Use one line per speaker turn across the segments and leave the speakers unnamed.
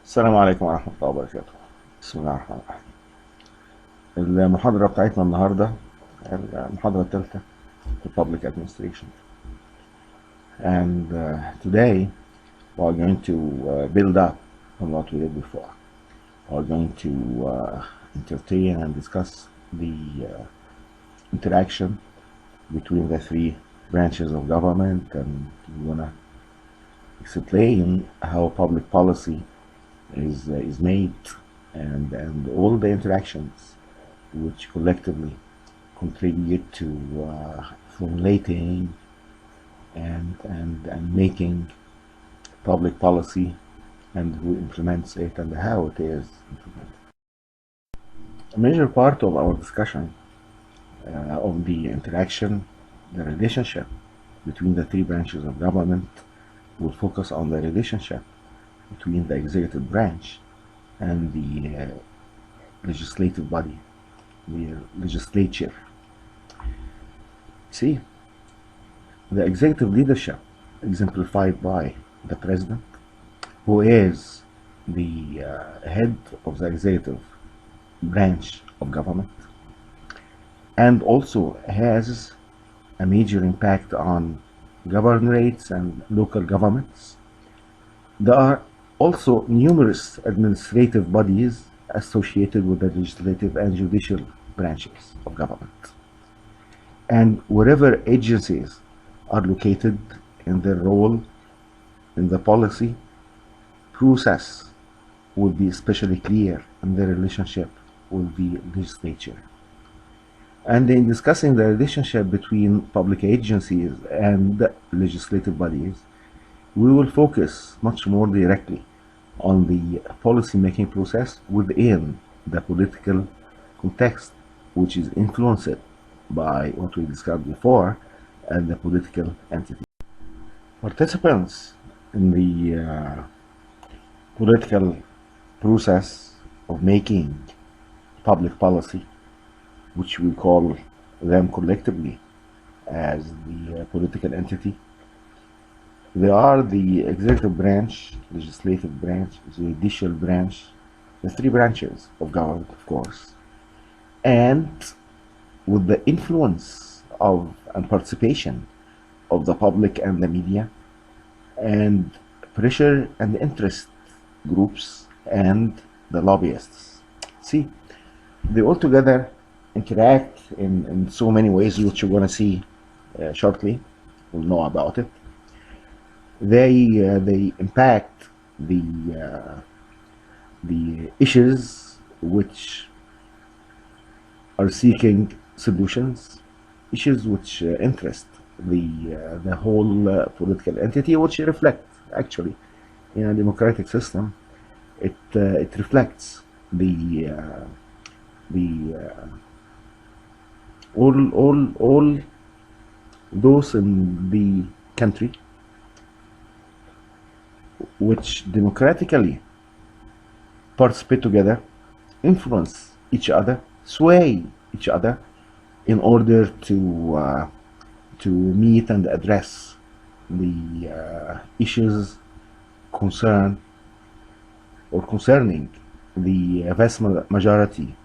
السلام عليكم ورحمة الله وبركاته. بسم الله الرحمن الرحيم. المحاضرة بتاعتنا النهاردة المحاضرة الثالثة في Public Administration. And today we are going to build up on what we did before. We are going to entertain and discuss the interaction between the three branches of government, and we want to explain how public policy is made, and all the interactions which collectively contribute to formulating and making public policy, and who implements it and how it is implemented. A major part of our discussion of the interaction, the relationship between the three branches of government, will focus on the relationship between the executive branch and the legislative body, the legislature. See, the executive leadership exemplified by the president, who is the head of the executive branch of government, and also has a major impact on governorates and local governments. There are also numerous administrative bodies associated with the legislative and judicial branches of government. And wherever agencies are located in their role in the policy process will be especially clear in their relationship with the legislature. And in discussing the relationship between public agencies and legislative bodies, we will focus much more directly on the policy-making process within the political context, which is influenced by what we discussed before, and the political entity. Participants in the political process of making public policy, which we call them collectively as the political entity, they are the executive branch, legislative branch, judicial branch, the three branches of government, of course. And with the influence of and participation of the public and the media, and pressure and interest groups and the lobbyists. See, they all together interact in so many ways, which you're going to see shortly. We'll know about it. They impact the issues which are seeking solutions, issues which interest the whole political entity, which reflect actually in a democratic system. It reflects all those in the country which democratically participate together, influence each other, sway each other in order to meet and address the issues concerning the vast majority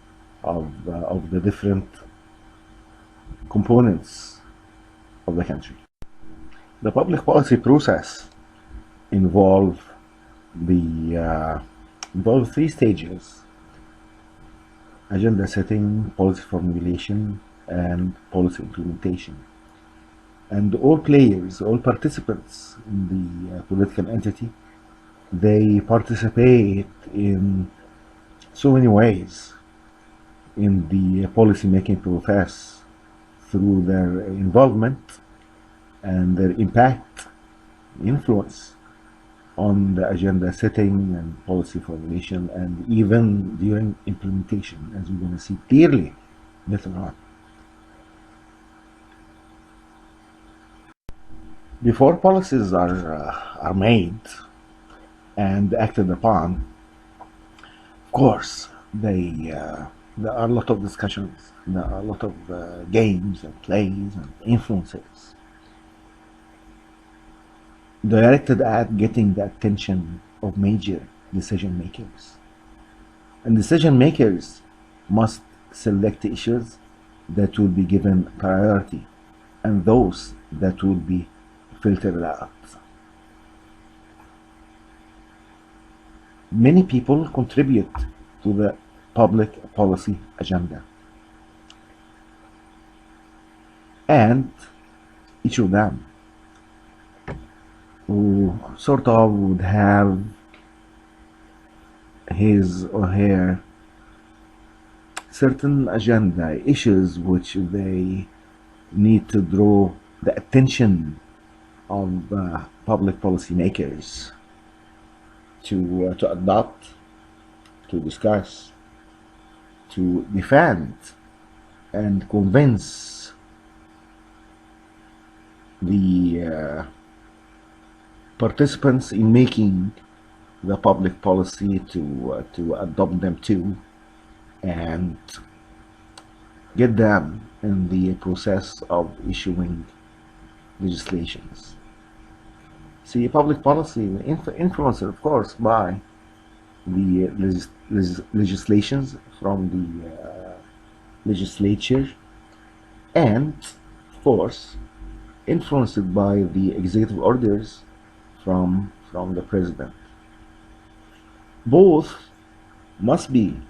of the different components of the country. The public policy process involve three stages: agenda setting, policy formulation, and policy implementation. And all players, all participants in the political entity, they participate in so many ways in the policy making process through their involvement and their impact, influence on the agenda setting and policy formulation, and even during implementation, as we're going to see clearly later on. Before policies are made and acted upon, of course, there are a lot of discussions, there are a lot of games and plays and influences directed at getting the attention of major decision makers. And decision makers must select issues that will be given priority and those that will be filtered out. Many people contribute to the public policy agenda, and each of them who sort of would have his or her certain agenda issues which they need to draw the attention of public policymakers to adopt, to discuss, to defend, and convince the participants in making the public policy to adopt them too, and get them in the process of issuing legislations. See, public policy influenced, of course, by the legislations from the legislature, and, of course, influenced by the executive orders from the president. Both must be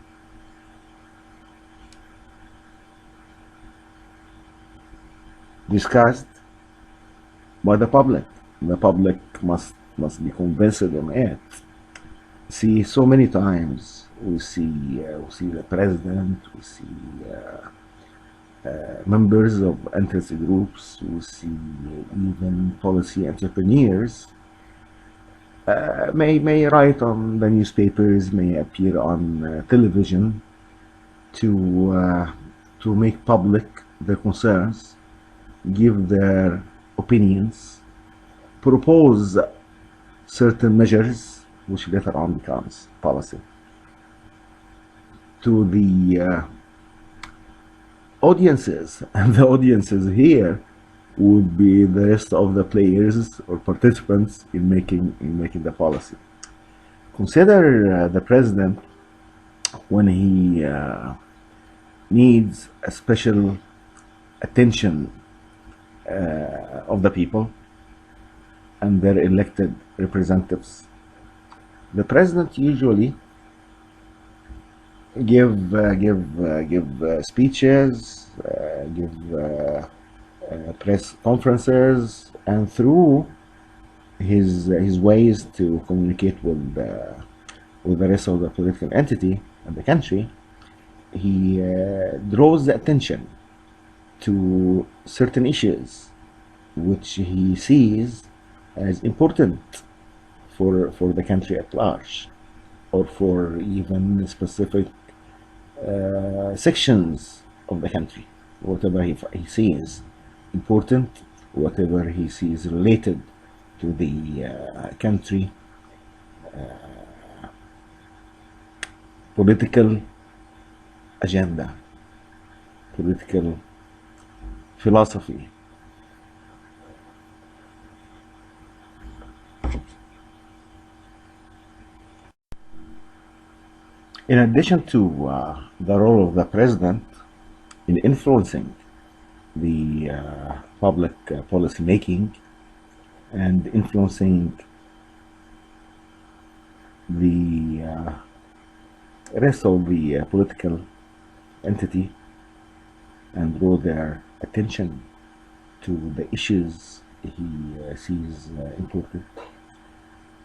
discussed by the public. The public must be convinced on it. See, so many times we see the president, we see members of interest groups, we see even policy entrepreneurs may write on the newspapers, may appear on television to make public their concerns, give their opinions, propose certain measures which later on becomes policy to the audiences, and the audiences here would be the rest of the players or participants in making the policy. Consider the president when he needs a special attention of the people and their elected representatives. The president usually give speeches, give press conferences, and through his ways to communicate with the rest of the political entity and the country, he draws the attention to certain issues which he sees as important for the country at large, or for even specific sections of the country. Whatever he sees important, whatever he sees related to the country political agenda, political philosophy. In addition to the role of the president in influencing the public policy making and influencing the rest of the political entity and draw their attention to the issues he sees important,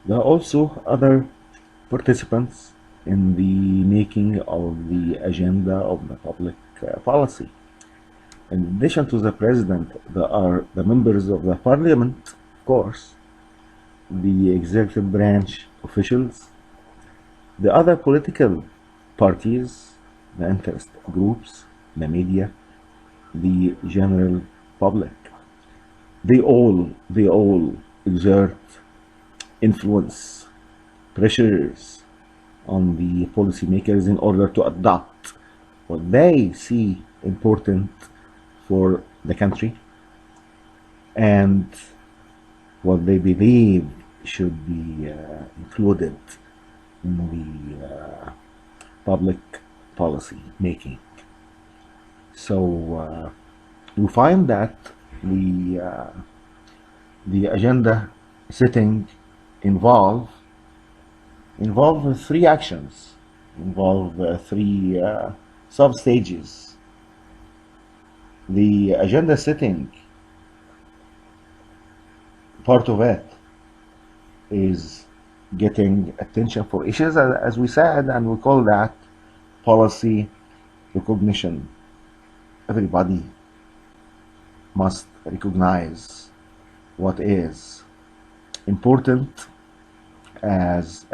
there are also other participants in the making of the agenda of the public policy. In addition to the president, there are the members of the parliament, of course, the executive branch officials, the other political parties, the interest groups, the media, the general public. They all exert influence, pressures on the policymakers in order to adopt what they see important for the country and what they believe should be included in the public policy making. So we find that the uh, the agenda setting involve three actions, involve three sub stages. The agenda setting part of it is getting attention for issues, as we said, and we call that policy recognition. Everybody must recognize what is important as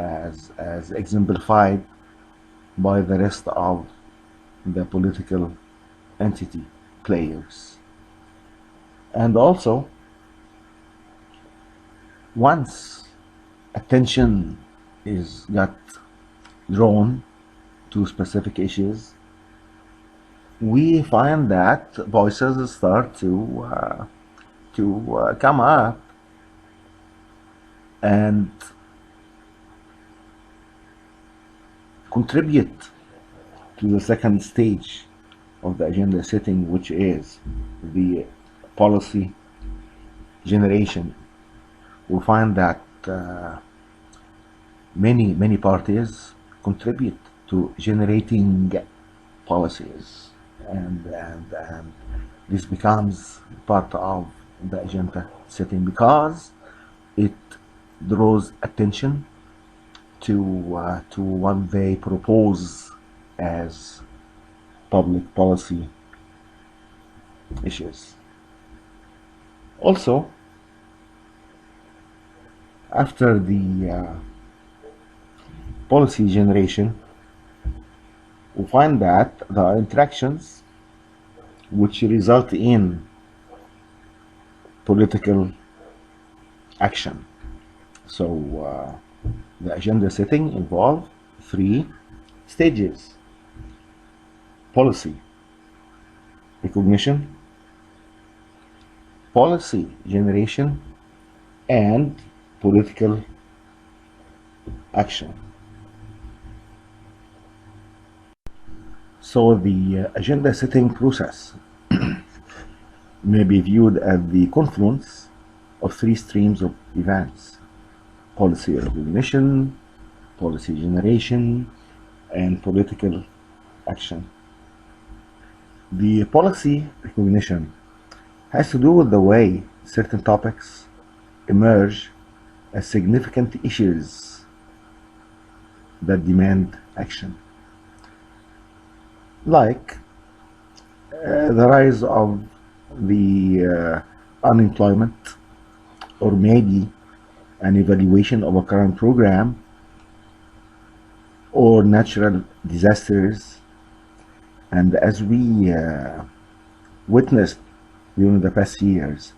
exemplified by the rest of the political entity players. And also, once attention is got drawn to specific issues, we find that voices start to come up and contribute to the second stage of the agenda setting, which is the policy generation. We find that many parties contribute to generating policies, and this becomes part of the agenda setting because it draws attention to what they propose as public policy issues. Also, after the policy generation, we find that there are interactions which result in political action. So the agenda setting involves three stages: policy recognition, policy generation, and political action. So the agenda setting process may be viewed as the confluence of three streams of events: policy recognition, policy generation, and political action. The policy recognition has to do with the way certain topics emerge as significant issues that demand action, like the rise of the unemployment, or maybe an evaluation of a current program, or natural disasters. And as we witnessed during the past years,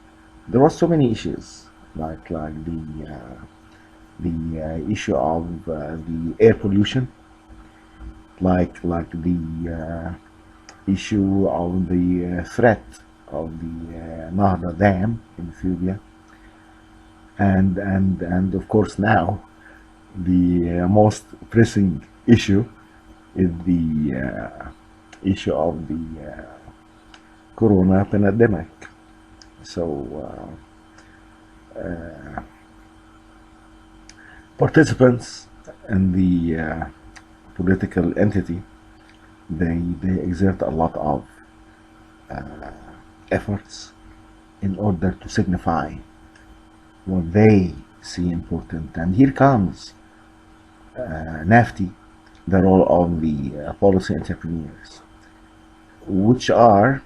there were so many issues, like the issue of the air pollution, like the issue of the threat of the Nahda Dam in Ethiopia, and of course now the most pressing issue is the issue of the corona pandemic. So participants in the political entity, they exert a lot of efforts in order to signify what they see important. And here comes NAFTI, the role of the policy entrepreneurs, which are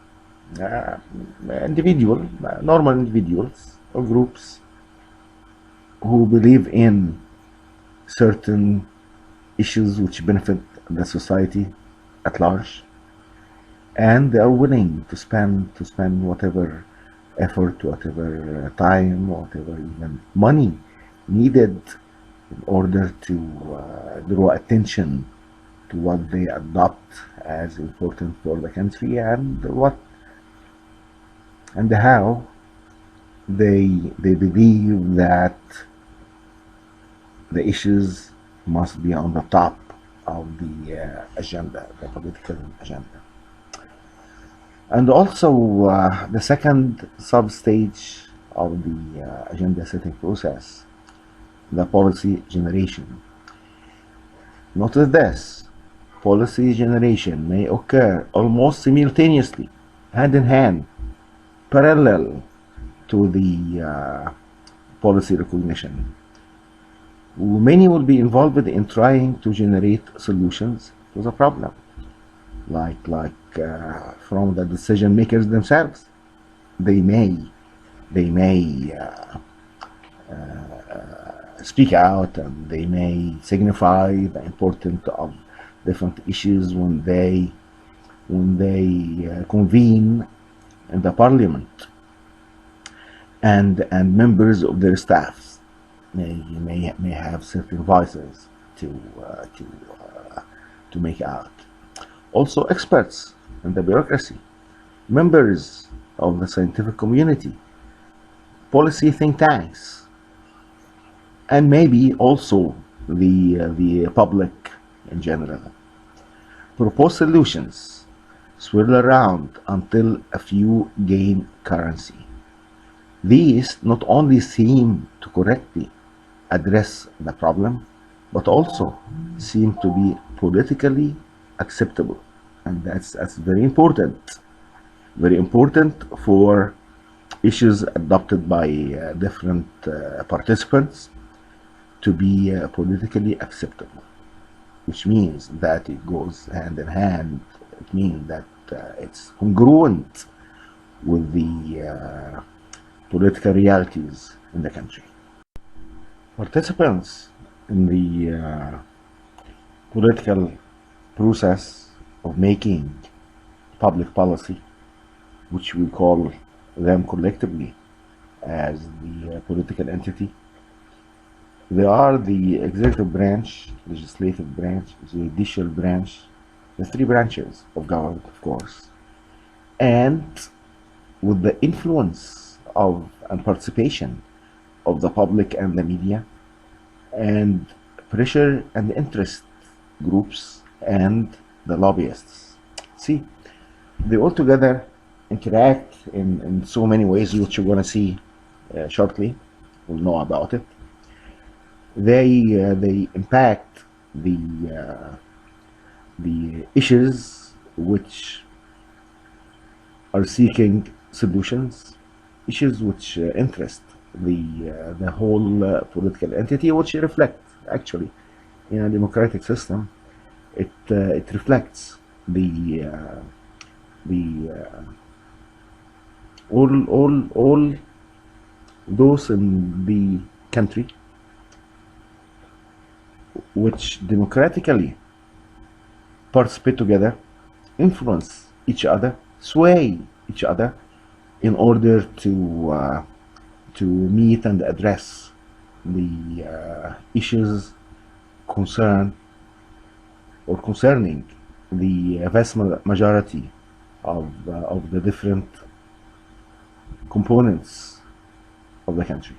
normal individuals or groups who believe in certain issues which benefit the society at large, and they are willing to spend whatever effort, whatever time, whatever even money needed in order to draw attention to what they adopt as important for the country, and what and how they believe that the issues must be on the top of the agenda, the political agenda. And also, the second sub-stage of the agenda setting process, the policy generation. Notice this: policy generation may occur almost simultaneously, hand in hand, parallel to the policy recognition. Many will be involved in trying to generate solutions to the problem, from the decision makers themselves. They may they may speak out, and they may signify the importance of different issues when they convene in the parliament, and members of their staffs may have certain voices to uh, to to make out. Also, experts in the bureaucracy, members of the scientific community, policy think tanks, and maybe also the public in general. Propose solutions, swirl around until a few gain currency. These not only seem to correctly address the problem, but also seem to be politically acceptable. And that's very important for issues adopted by different participants to be politically acceptable, which means that it goes hand in hand. It means that it's congruent with the political realities in the country. Participants in the political process of making public policy, which we call them collectively as the political entity. They are the executive branch, legislative branch, judicial branch, the three branches of government, of course. And with the influence of and participation of the public and the media, and pressure and interest groups and the lobbyists. See, they all together interact in so many ways, which you're going to see shortly. We'll know about it. They impact the issues which are seeking solutions, issues which interest the whole political entity, which reflect actually in a democratic system. It reflects the all those in the country which democratically participate together, influence each other, sway each other in order to meet and address the issues concern or concerning the vast majority of the different components of the country.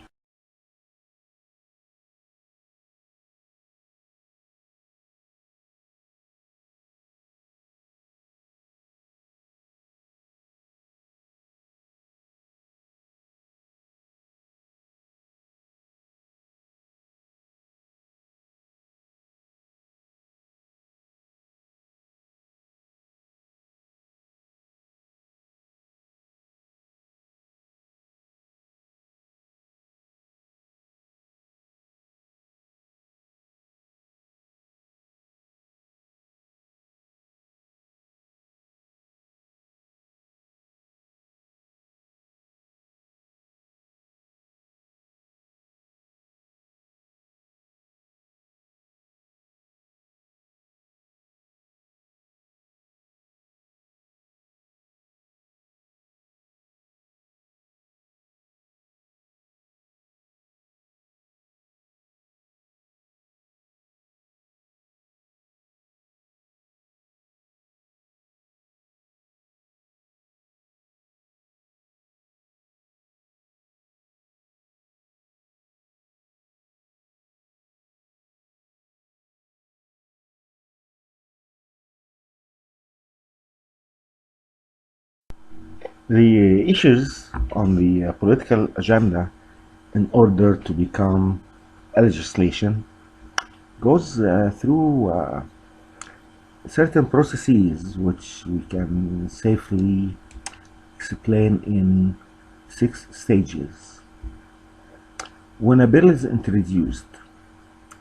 The issues on the political agenda in order to become a legislation goes through certain processes which we can safely explain in 6 stages. When a bill is introduced,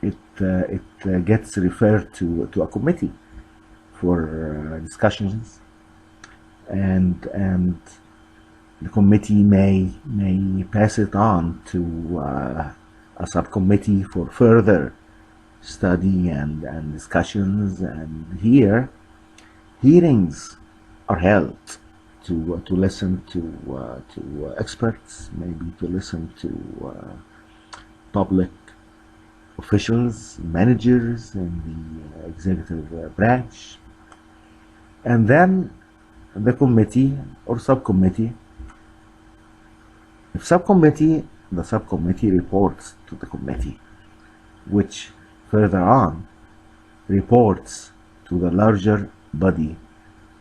it gets referred to a committee for discussions, and the committee may pass it on to a subcommittee for further study and discussions. And here hearings are held to listen to experts, maybe to listen to public officials, managers in the executive branch, and then the committee or subcommittee. If subcommittee, the subcommittee reports to the committee, which further on reports to the larger body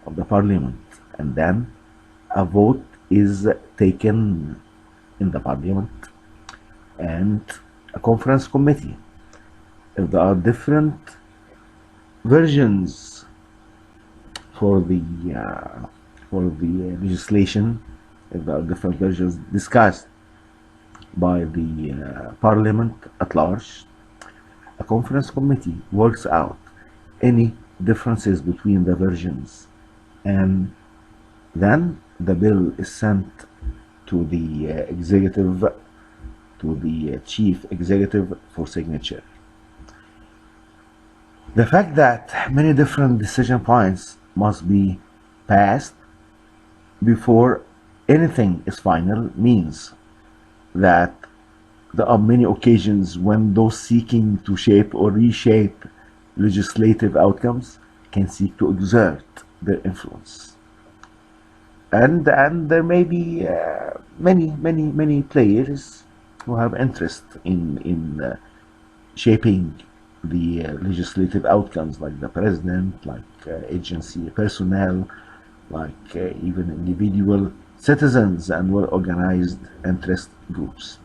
of the parliament, and then a vote is taken in the parliament and a conference committee. If there are different versions for the legislation, if there are different versions discussed by the parliament at large, a conference committee works out any differences between the versions, and then the bill is sent to the executive, to the chief executive for signature. The fact that many different decision points must be passed before anything is final means that there are many occasions when those seeking to shape or reshape legislative outcomes can seek to exert their influence. And there may be many players who have interest in shaping the legislative outcomes, like the president, like agency personnel, like even individual citizens and well-organized interest groups.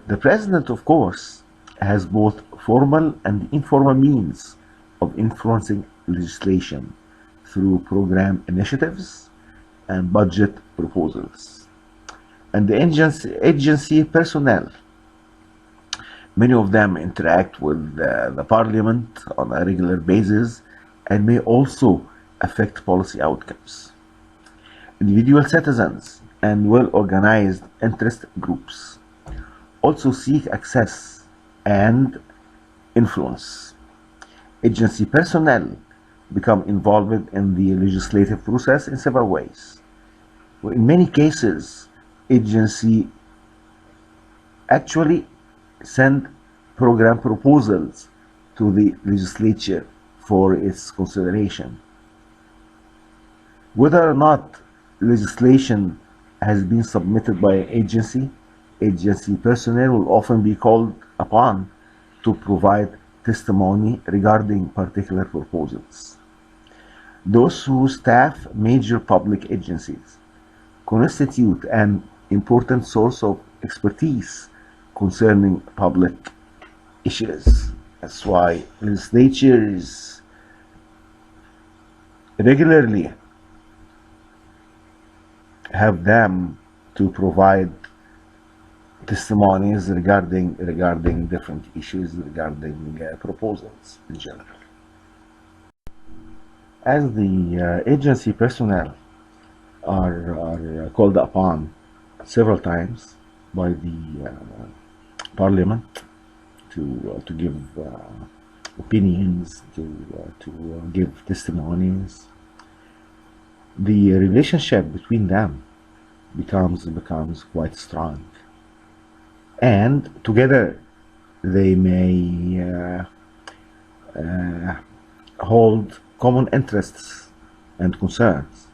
The president, of course, has both formal and informal means of influencing legislation through program initiatives and budget proposals. And the agency personnel, many of them interact with the parliament on a regular basis and may also affect policy outcomes. Individual citizens and well-organized interest groups also seek access and influence. Agency personnel become involved in the legislative process in several ways. Well, in many cases, agency actually send program proposals to the legislature for its consideration. Whether or not legislation has been submitted by an agency personnel will often be called upon to provide testimony regarding particular proposals. Those who staff major public agencies constitute an important source of expertise concerning public issues. That's why legislatures regularly have them to provide testimonies regarding different issues, regarding proposals in general. As the agency personnel are called upon several times by the parliament to give opinions, to give testimonies, the relationship between them becomes quite strong, and together they may hold common interests and concerns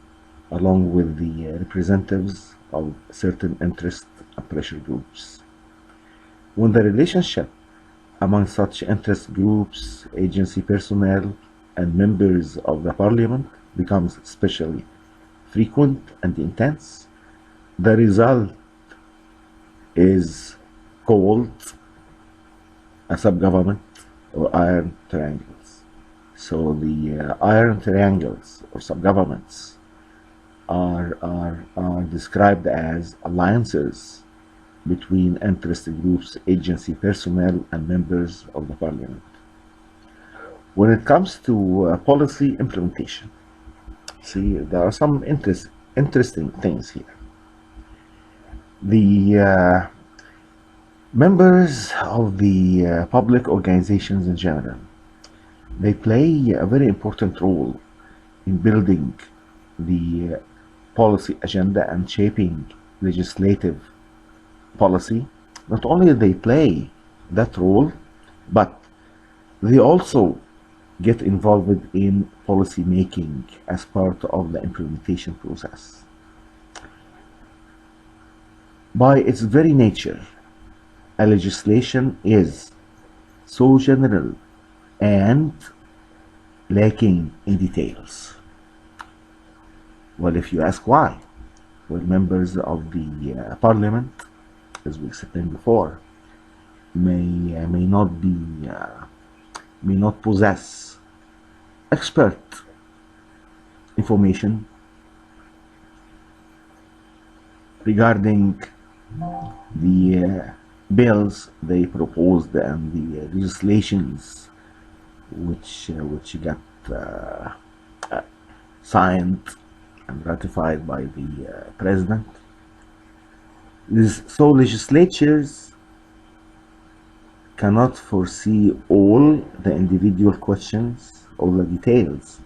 along with the representatives of certain interest and pressure groups. When the relationship among such interest groups, agency personnel, and members of the parliament becomes especially frequent and intense, the result is called a subgovernment or iron triangles. So the iron triangles or subgovernments are described as alliances between interested groups, agency personnel, and members of the parliament. When it comes to policy implementation, see, there are some interesting things here. The members of the public organizations in general, they play a very important role in building the policy agenda and shaping legislative policy. Not only they play that role, but they also get involved in policy making as part of the implementation process. By its very nature, a legislation is so general and lacking in details. Well, if you ask why, well, members of the parliament, as we explained before, may not possess expert information regarding the bills they proposed and the legislations which got signed and ratified by the president. So legislatures cannot foresee all the individual questions or the details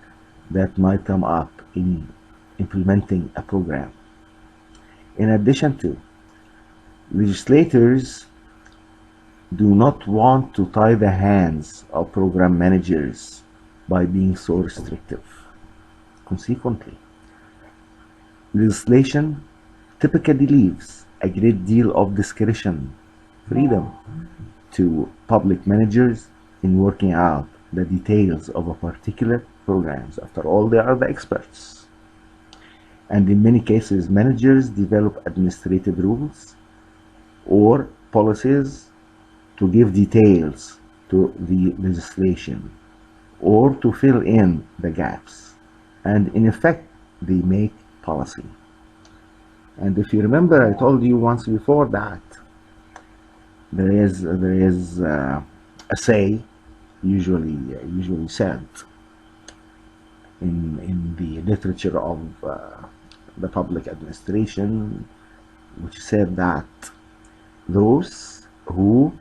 that might come up in implementing a program. In addition to, legislators do not want to tie the hands of program managers by being so restrictive. Consequently, legislation typically leaves a great deal of discretion, freedom to public managers in working out the details of a particular programs. After all, they are the experts. And in many cases, managers develop administrative rules or policies to give details to the legislation or to fill in the gaps. And in effect, they make policy. And if you remember, I told you once before that there is a say usually said in the literature of the public administration, which said that those who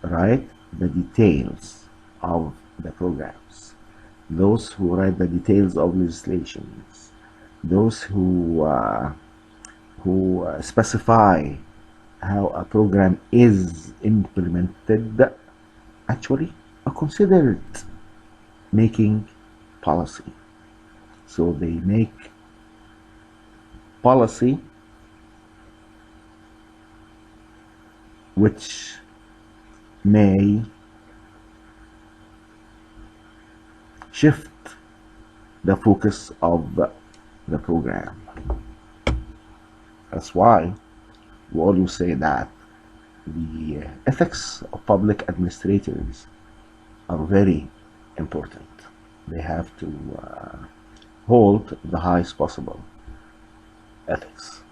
write the details of the programs, those who write the details of legislations, those who specify how a program is implemented, actually are considered making policy. So they make policy which may shift the focus of the program. That's why we always say that the ethics of public administrators are very important. They have to hold the highest possible ethics.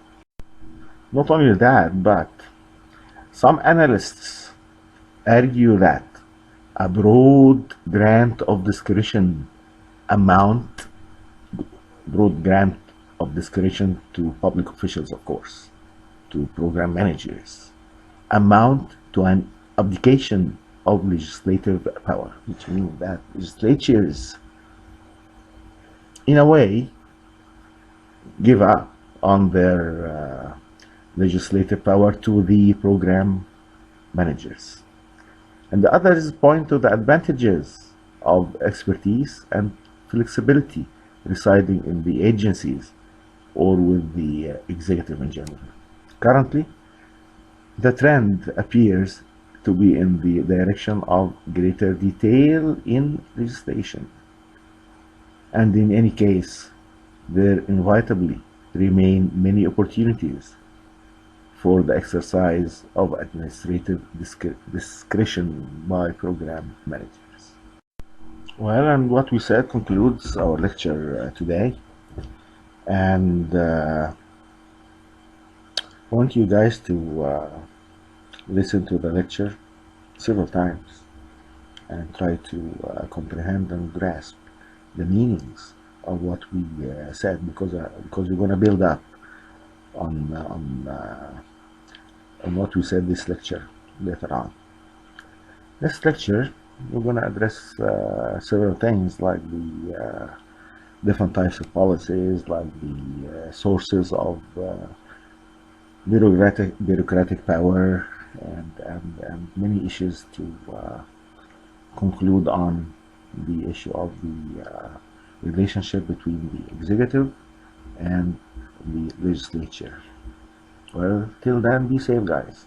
Not only that, but some analysts argue that a broad grant of discretion to public officials, of course, to program managers, amount to an abdication of legislative power, which means that legislatures, in a way, give up on their legislative power to the program managers. And the others point to the advantages of expertise and flexibility residing in the agencies or with the executive in general. Currently, the trend appears to be in the direction of greater detail in legislation. And in any case, there inevitably remain many opportunities for the exercise of administrative discretion by program managers. Well, and what we said concludes our lecture today. And I want you guys to listen to the lecture several times and try to comprehend and grasp the meanings of what we said, because we're going to build up on what we said this lecture later on. This lecture, we're going to address several things like the different types of policies, like the sources of bureaucratic power, and many issues to conclude on the issue of the relationship between the executive and the legislature. Well, till then, be safe, guys.